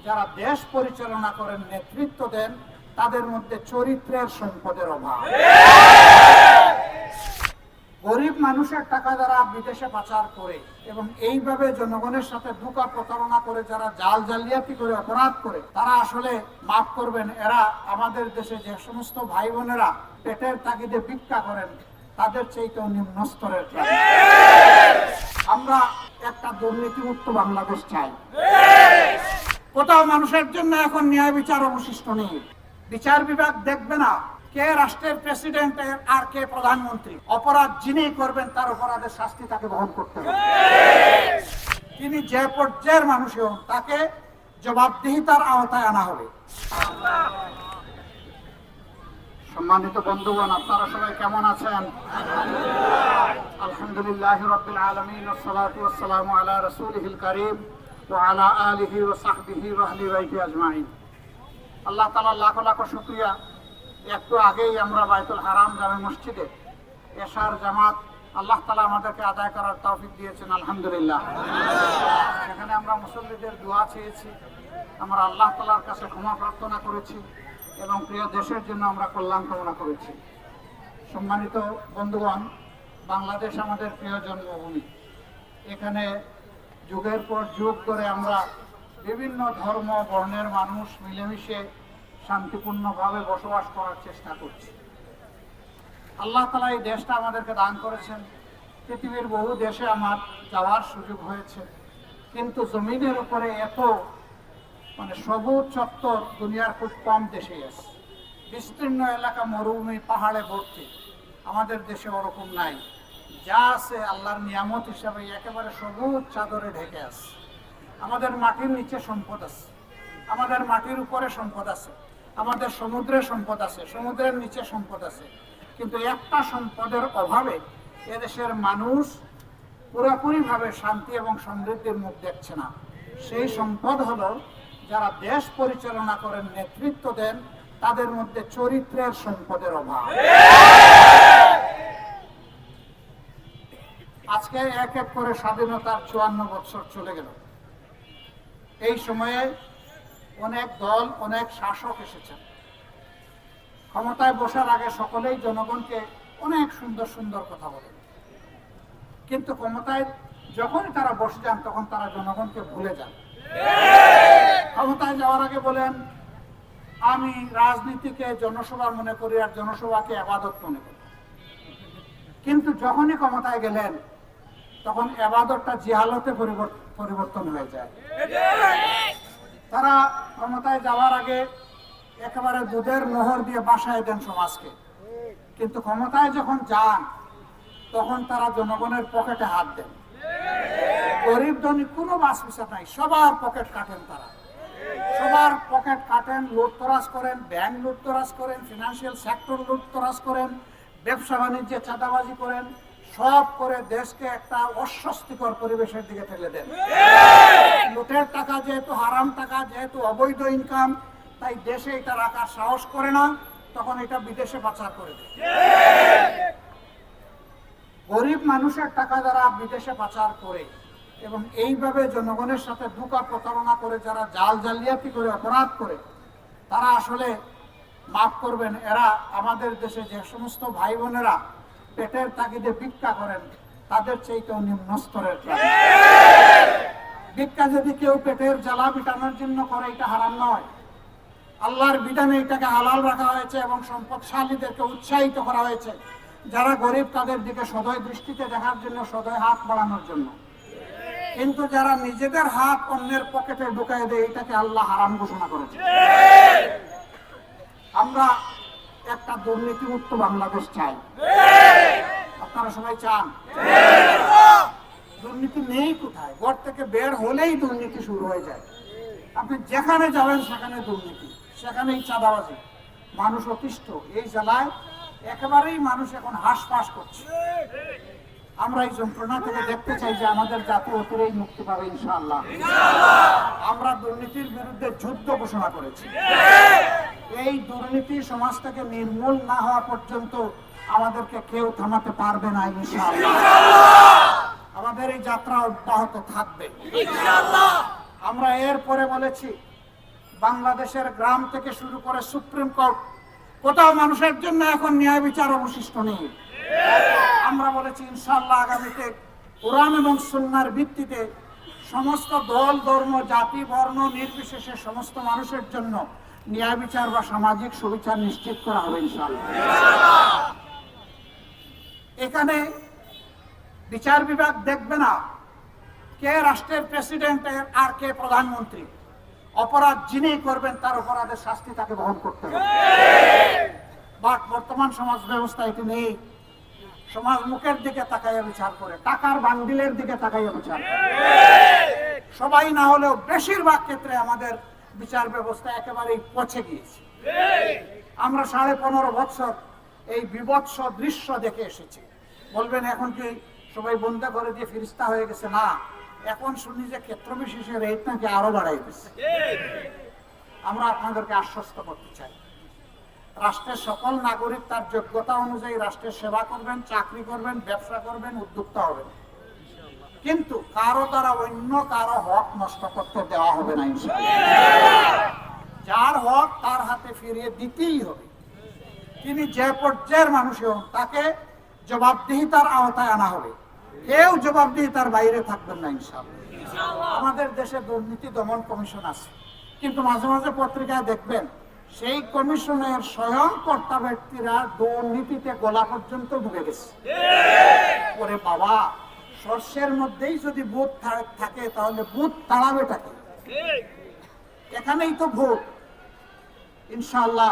যারা দেশ পরিচালনা করেন, নেতৃত্ব দেন, তাদের মধ্যে চরিত্রের সম্পদের অভাব। গরিব মানুষের টাকা যারা বিদেশে পাচার করে এবং এইভাবে জনগণের সাথে ধোঁকা প্রতারণা করে, যারা জালিয়াতি করে অপরাধ করে, তারা আসলে মাফ করবেন, এরা আমাদের দেশে যে সমস্ত ভাই বোনেরা পেটের তাগিদে ভিক্ষা করেন তাদের চাইতেও নিম্ন স্তরের। আমরা একটা দুর্নীতিমুক্ত বাংলাদেশ চাই। কোথাও মানুষের জন্য এখন ন্যায় বিচার অবশিষ্ট নেই। বিচার বিভাগ দেখবে না কে রাষ্ট্রের প্রেসিডেন্ট আর কে প্রধানমন্ত্রী। অপরাধ যিনি করবেন তার অপরাধের শাস্তি তাকে বহন করতে হবে। তিনি যে পর্যায়ের মানুষ হন তাকে জবাবদিহিতার আওতায় আনা হবে। সম্মানিত বন্ধুগণ, আপনারা সবাই কেমন আছেন? আলহামদুলিল্লাহ রাব্বিল আলামিন, ওয়াসসালাতু ওয়াসসালামু আলা রাসূলিহিল কারীম ওয়া আলা আলিহি ওয়া সাহবিহি ওয়া আহলি বাইতি আজমাইন। আল্লাহ তাআলার লাখ লাখ শুকরিয়া। একটু আগেই আমরা বাইতুল হারাম জামে মসজিদে এশার জামাত আল্লাহ তাআলা আমাদেরকে আদায় করার তৌফিক দিয়েছেন, আলহামদুলিল্লাহ। সেখানে আমরা মুসল্লিদের দোয়া চেয়েছি, আমরা আল্লাহ তাআলার কাছে ক্ষমা প্রার্থনা করেছি এবং প্রিয় দেশের জন্য আমরা কল্যাণ কামনা করেছি। সম্মানিত বন্ধুগণ, বাংলাদেশ আমাদের প্রিয় জন্মভূমি। এখানে যুগের পর যুগ ধরে আমরা বিভিন্ন ধর্ম বর্ণের মানুষ মিলেমিশে শান্তিপূর্ণভাবে বসবাস করার চেষ্টা করছি। আল্লাহ তাআলা এই দেশটা আমাদেরকে দান করেছেন। পৃথিবীর বহু দেশে আমার যাওয়ার সুযোগ হয়েছে, কিন্তু জমিনের উপরে এত সবুজ চত্বর দুনিয়ার খুব কম দেশে আছে। বিস্তীর্ণ এলাকা মরুভূমি পাহাড়ে ভর্তি, আমাদের দেশে ওরকম নাই। যা আছে আল্লাহর নিয়ামত হিসাবে একেবারে সবুজ চাদরে ঢেকে আছে। আমাদের মাটির নিচে সম্পদ আছে, আমাদের মাটির উপরে সম্পদ আছে, আমাদের সমুদ্রে সম্পদ আছে, সমুদ্রের নিচে সম্পদ আছে, কিন্তু একটা সম্পদের অভাবে এদেশের মানুষ পুরোপুরিভাবে শান্তি এবং সমৃদ্ধির মুখ দেখছে না। সেই সম্পদ হলো যারা দেশ পরিচালনা করেন, নেতৃত্ব দেন, তাদের মধ্যে চরিত্রের সম্পদের অভাব। আজকে এক এক করে স্বাধীনতার 54 বছর চলে গেল। এই সময়ে অনেক দল, অনেক শাসক এসেছেন। ক্ষমতায় বসার আগে সকলেই জনগণকে অনেক সুন্দর সুন্দর কথা বলেন, কিন্তু ক্ষমতায় যখনই তারা বসে যান তখন তারা জনগণকে ভুলে যান। ক্ষমতায় যাওয়ার আগে বলেন আমি রাজনীতিকে জনসভা মনে করি আর জনসভাকে ইবাদত মনে করি, কিন্তু যখনই ক্ষমতায় গেলেন তখন ইবাদতটা জিহালতে পরিবর্তন হয়ে যায়। তারা ক্ষমতায় যাওয়ার আগে একেবারে দুধের নহর দিয়ে বাসায় দেন সমাজকে, কিন্তু ক্ষমতায় যখন যান তখন তারা জনগণের পকেটে হাত দেন। গরিব ধনী কোনো বাস বিচার নাই, সবার পকেট কাটেন। তারা সবার পকেট কাটেন, লুটতরাজ করেন, ব্যাংক লুটতরাজ করেন, ফিনান্সিয়াল সেক্টর লুটতরাজ করেন, ব্যবসা বাণিজ্যে চাঁদাবাজি করেন, সব করে দেশকে একটা অস্বস্তিকর পরিবেশের দিকে ঠেলে দেন। লুটের টাকা যেহেতু হারাম টাকা, যেহেতু অবৈধ ইনকাম, তাই দেশে এটা রাখার সাহস করে না, তখন এটা বিদেশে পাচার করে দেয়। গরিব মানুষের টাকা যারা বিদেশে পাচার করে এবং এইভাবে জনগণের সাথে ধোঁকা প্রতারণা করে, যারা জালিয়াতি করে অপরাধ করে, তারা আসলে মাফ করবেন, এরা আমাদের দেশে যে সমস্ত ভাই বোনেরা পেটের তাগিদে ভিক্ষা করেন তাদের চাইতেও নিম্ন স্তরের। ভিক্ষা যদি কেউ পেটের জ্বালা মিটানোর জন্য করে, এটা হারাম নয়। আল্লাহর বিধানে এটাকে হালাল রাখা হয়েছে এবং সম্পদশালীদেরকে উৎসাহিত করা হয়েছে যারা গরিব তাদের দিকে সদয় দৃষ্টিতে দেখার জন্য, সদয় হাত বাড়ানোর জন্য। কিন্তু যারা নিজেদের হাত অন্যের পকেটে ঢুকাই দেয়, এটাকে আল্লাহ হারাম ঘোষণা করেছে। আমরা একটা দুর্নীতিমুক্ত বাংলাদেশ চাই। আপনারা সবাই চান? দুর্নীতি নেই কোথায়? ঘর থেকে বের হলেই দুর্নীতি শুরু হয়ে যায়। আপনি যেখানে যাবেন সেখানে দুর্নীতি, সেখানেই চাঁদাবাজি, মানুষ অতিষ্ঠ। এই জেলায় একেবারেই মানুষ এখন হাঁসফাঁস করছে। আমরা এই যন্ত্রণা থেকে দেখতে চাই যে আমাদের জাতি অতিরেই মুক্তি পাবে ইনশাআল্লাহ। আমরা দুর্নীতির বিরুদ্ধে যুদ্ধ ঘোষণা করেছি। এই দুর্নীতি সমাজ থেকে নির্মূল না হওয়া পর্যন্ত আমাদেরকে কেউ থামাতে পারবে না ইনশাআল্লাহ। আমাদের এই যাত্রা অব্যাহত থাকবে ইনশাআল্লাহ। আমরা এরপরে বলেছি বাংলাদেশের গ্রাম থেকে শুরু করে সুপ্রিম কোর্ট, কোথাও মানুষের জন্য এখন ন্যায় বিচার অবশিষ্ট নেই। আমরা বলেছি ইনশাআল্লাহ আগামীতে কোরআন এবং সুন্নাহর ভিত্তিতে সমস্ত দল, ধর্ম, জাতি, বর্ণ নির্বিশেষে সমস্ত মানুষের জন্য ন্যায় বিচার বা সামাজিক সুবিচার নিশ্চিত করা হবে ইনশাআল্লাহ। এখানে বিচার বিভাগ দেখবে না কে রাষ্ট্রের প্রেসিডেন্ট আর কে প্রধানমন্ত্রী। অপরাধ যিনি করবেন তার অপরাধের শাস্তি তাকে বহন করতে হবে। বাট বর্তমান সমাজ ব্যবস্থা এটি নেই। সমাজ মুখের দিকে তাকাইয়া বিচার করে, টাকার বান্ডিলের দিকে তাকাইয়া বিচার করে। সবাই না হলেও বেশিরভাগ ক্ষেত্রে আমাদের বিচার ব্যবস্থা একেবারেই পচে গিয়েছে। আমরা 15.5 বছর এই বিভৎস দৃশ্য দেখে এসেছি। বলবেন এখন কি সবাই বন্ধ করে দিয়ে ফিরিস্তা হয়ে গেছে? না, এখন শুনি যে ক্ষেত্র বিশেষে রেট নাকি আরো বাড়াই গেছে। আমরা আপনাদেরকে আশ্বস্ত করতে চাই, রাষ্ট্রের সকল নাগরিক তার যোগ্যতা অনুযায়ী রাষ্ট্রের সেবা করবেন, চাকরি করবেন, ব্যবসা করবেন, উদ্যোক্তা হবেন, কিন্তু কারো দ্বারা অন্য কারো হক নষ্ট করতে দেওয়া হবে না ইনশাআল্লাহ। যার হক তার হাতে ফিরিয়ে দিতেই হবে। তিনি যে পর্যায়ের মানুষই হন, তাকে জবাবদিহিতার আওতায় আনা হবে। কেউ জবাবদিহিতার বাইরে থাকবেন না ইনশাআল্লাহ। আমাদের দেশে দুর্নীতি দমন কমিশন আছে, কিন্তু মাঝে মাঝে পত্রিকায় দেখবেন সেই কমিশনের স্বয়ং কর্তা ব্যক্তিরা দুর্নীতিতে গলা পর্যন্ত ঢুকে গেছে। ওরে বাবা, সর্ষের মধ্যেই যদি ভূত থাকে তাহলে ভূত তাড়াবেটাকে? এখানেই তো ভূত। ইনশাআল্লাহ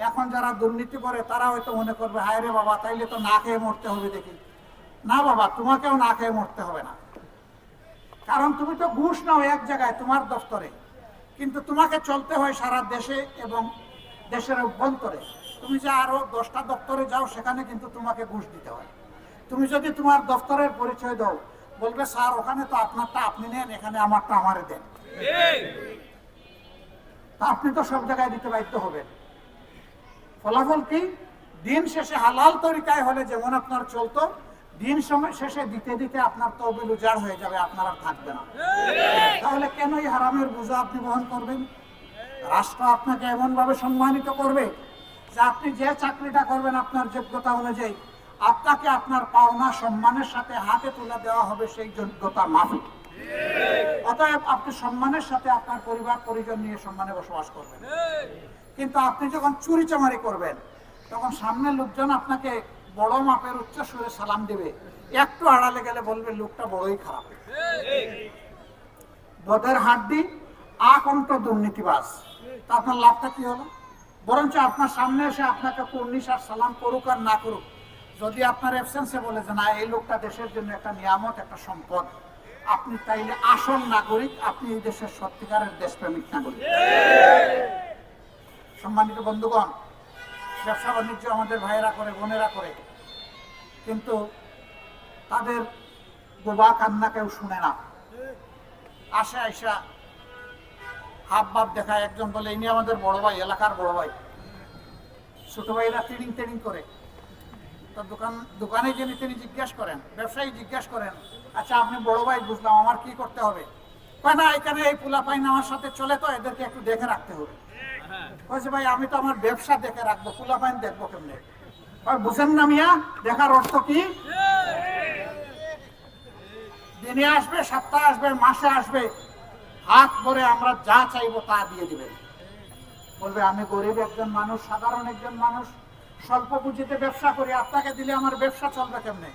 এখন যারা দুর্নীতি করে তারা হয়তো মনে করবে হায় রে বাবা, তাইলে তো না খেয়ে মরতে হবে। দেখি না বাবা, তোমাকেও না খেয়ে মরতে হবে না, কারণ তুমি তো ঘুষ নাও এক জায়গায় তোমার দপ্তরে, কিন্তু তোমাকে চলতে হয় সারা দেশে এবং দেশের অভ্যন্তরে। তুমি যে আরো 10টা দপ্তরে যাও, সেখানে কিন্তু তোমাকে ঘুষ দিতে হয়। তুমি যদি তোমার দপ্তরের পরিচয় দাও, বলবে স্যার ওখানে তো আপনারটা আপনি নেন, এখানে আমারটা আমারে দেন। তা আপনি তো সব জায়গায় দিতে বাধ্য হবেন। ফলাফল কি? দিন শেষে হালাল তরিকায় হলে যেমন আপনার চলতো, দিন শেষে দিতে দিতে আপনার তহবিল উজাড় হয়ে যাবে, আপনার আর থাকবে না। তাহলে কেন এই হারামের বোঝা আপনি বহন করবেন? রাষ্ট্র আপনাকে এমন ভাবে সম্মানিত করবে যে আপনি যে চাকরিটা করবেন আপনার যোগ্যতা অনুযায়ী আপনাকে আপনার পাওনা সম্মানের সাথে হাতে তুলে দেওয়া হবে সেই যোগ্যতা মাফিক। অতএব আপনি সম্মানের সাথে আপনার পরিবার পরিজন নিয়ে সম্মানে বসবাস করবেন। কিন্তু আপনি যখন চুরি চামারি করবেন, তখন সামনের লোকজন আপনাকে বড় মাপের উচ্চ সুরে সালাম দেবে, একটু আড়ালে গেলে বলবে লোকটা বড়ই খারাপ, বদের হাড্ডি, আকণ্ঠ দুর্নীতিবাজ। তা আপনার লাভটা কি হলো? বরঞ্চ আপনার সামনে এসে আপনাকে কুর্নিশ আর সালাম করুক আর না করুক, যদি আপনার অ্যাবসেন্সে বলে যে না এই লোকটা দেশের জন্য একটা নিয়ামত, একটা সম্পদ, আপনি তাইলে আসল নাগরিক, আপনি এই দেশের সত্যিকারের দেশপ্রেমিক নাগরিক। সম্মানিত বন্ধুগণ, ব্যবসা বাণিজ্য আমাদের ভাইয়েরা করে, বোনেরা করে, কিন্তু তাদের বোবা কান্না কেউ শুনে না। আসে আইসা হাব ভাব দেখায়, একজন বলে ইনি আমাদের বড় ভাই, এলাকার বড় ভাই। ছোট ভাইরা ট্রেনিং ট্রেনিং করে, তো দোকানে যিনি তিনি জিজ্ঞাসা করেন, ব্যবসায়ী জিজ্ঞাসা করেন, আচ্ছা আপনি বড় ভাই বুঝলাম, আমার কি করতে হবে? না এখানে এই পোলা পাইন আমার সাথে চলে, তো এদেরকে একটু দেখে রাখতে হবে। বলছে ভাই আমি তো আমার ব্যবসা দেখে রাখবো, পোলা পাইন দেখবো কেমনে? বুঝেন না মিয়া, দেখার অর্থ কি? দিনে আসবে, সপ্তাহে আসবে, মাসে আসবে, হাত ভরে আমরা যা চাইবো তা দিয়ে দিবেন। বলবে আমি গরিব একজন মানুষ, সাধারণ একজন মানুষ, স্বল্প পুঁজিতে ব্যবসা করি, আপনাকে দিলে আমার ব্যবসা চলবে কেমনে?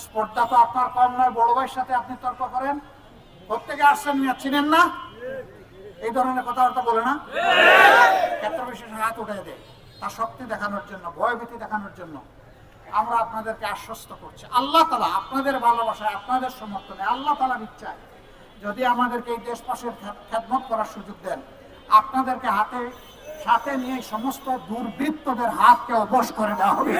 স্পর্ধা তো আপনার কম নয়, বড় ভাইয়ের সাথে আপনি তর্ক করেন। প্রত্যেকে আসছেন মিয়া, চিনেন না? এই ধরনের কথাবার্তা বলে না, ক্ষেত্র বিশেষে হাত উঠে দেয়, তার শক্তি দেখানোর জন্য, ভয়ভীতি দেখানোর জন্য। আমরা আপনাদেরকে আশ্বস্ত করছি, আল্লাহ তাআলা আপনাদের ভালোবাসায়, আপনাদের সমর্থনে, আল্লাহ তাআলার ইচ্ছায় যদি আমাদেরকে এই দেশবাসীর খেদমত করার সুযোগ দেন, আপনাদেরকে হাতে সাথে নিয়ে সমস্ত দুর্বৃত্তদের হাতকে অবশ করে দেওয়া হবে।